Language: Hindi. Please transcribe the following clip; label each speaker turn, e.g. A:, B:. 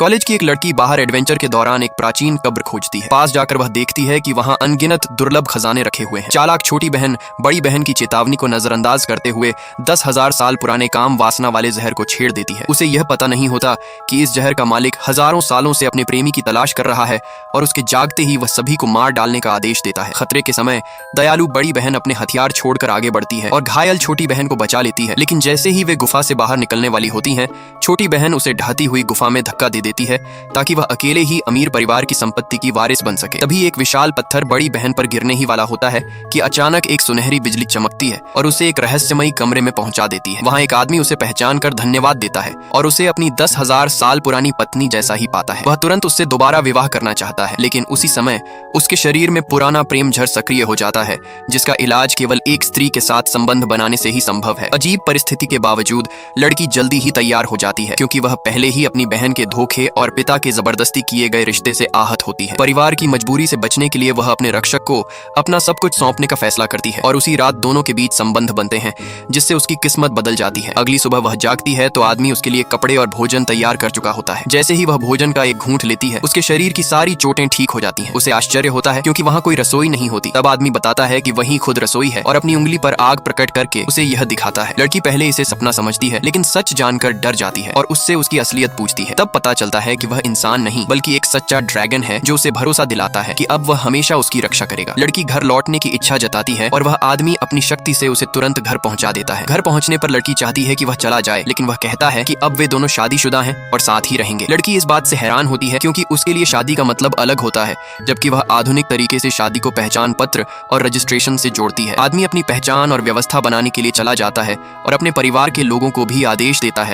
A: कॉलेज की एक लड़की बाहर एडवेंचर के दौरान एक प्राचीन कब्र खोजती है। पास जाकर वह देखती है कि वहां अनगिनत दुर्लभ खजाने रखे हुए हैं। चालाक छोटी बहन बड़ी बहन की चेतावनी को नजरअंदाज करते हुए 10,000 साल पुराने काम वासना वाले जहर को छेड़ देती है। उसे यह पता नहीं होता कि इस जहर का मालिक हजारों सालों से अपने प्रेमी की तलाश कर रहा है और उसके जागते ही वह सभी को मार डालने का आदेश देता है। खतरे के समय दयालु बड़ी बहन अपने हथियार छोड़कर आगे बढ़ती है और घायल छोटी बहन को बचा लेती है। लेकिन जैसे ही वे गुफा से बाहर निकलने वाली होती हैं, छोटी बहन उसे ढहती हुई गुफा में धक्का दे देती है ताकि वह अकेले ही अमीर परिवार की संपत्ति की वारिस बन सके। तभी एक विशाल पत्थर बड़ी बहन पर गिरने ही वाला होता है कि अचानक एक सुनहरी बिजली चमकती है और उसे एक रहस्यमयी कमरे में पहुंचा देती है। वहां एक आदमी उसे पहचान कर धन्यवाद देता है और उसे अपनी 10,000 साल पुरानी पत्नी जैसा ही पाता है। वह तुरंत उससे दोबारा विवाह करना चाहता है, लेकिन उसी समय उसके शरीर में पुराना प्रेम झर सक्रिय हो जाता है, जिसका इलाज केवल एक स्त्री के साथ संबंध बनाने से ही संभव है। अजीब परिस्थिति के बावजूद लड़की जल्दी ही तैयार हो जाती है, क्योंकि वह पहले ही अपनी बहन के धोखे और पिता के जबरदस्ती किए गए रिश्ते से आहत होती है। परिवार की मजबूरी से बचने के लिए वह अपने रक्षक को अपना सब कुछ सौंपने का फैसला करती है और उसी रात दोनों के बीच संबंध बनते हैं, जिससे उसकी किस्मत बदल जाती है। अगली सुबह वह जागती है तो आदमी उसके लिए कपड़े और भोजन तैयार कर चुका होता है। जैसे ही वह भोजन का एक घूंट लेती है, उसके शरीर की सारी चोटें ठीक हो जाती हैं। उसे आश्चर्य होता है क्योंकि वहां कोई रसोई नहीं होती। तब आदमी बताता है कि वही खुद रसोई है और अपनी उंगली पर आग प्रकट करके उसे यह दिखाता है। लड़की पहले इसे सपना समझती है, लेकिन सच जानकर डर जाती है और उससे उसकी असलियत पूछती है। तब पता चलता है कि वह इंसान नहीं बल्कि एक सच्चा ड्रैगन है, जो उसे भरोसा दिलाता है कि अब वह हमेशा उसकी रक्षा करेगा। लड़की घर लौटने की इच्छा जताती है और वह आदमी अपनी शक्ति से उसे तुरंत घर पहुंचा देता है। घर पहुंचने पर लड़की चाहती है कि वह चला जाए, लेकिन वह कहता है कि अब वे दोनों शादीशुदा हैं और साथ ही रहेंगे। लड़की इस बात से हैरान होती है क्योंकि उसके लिए शादी का मतलब अलग होता है, जबकि वह आधुनिक तरीके से शादी को पहचान पत्र और रजिस्ट्रेशन से जोड़ती है। आदमी अपनी पहचान और व्यवस्था बनाने के लिए चला जाता है और अपने परिवार के लोगों को भी आदेश देता है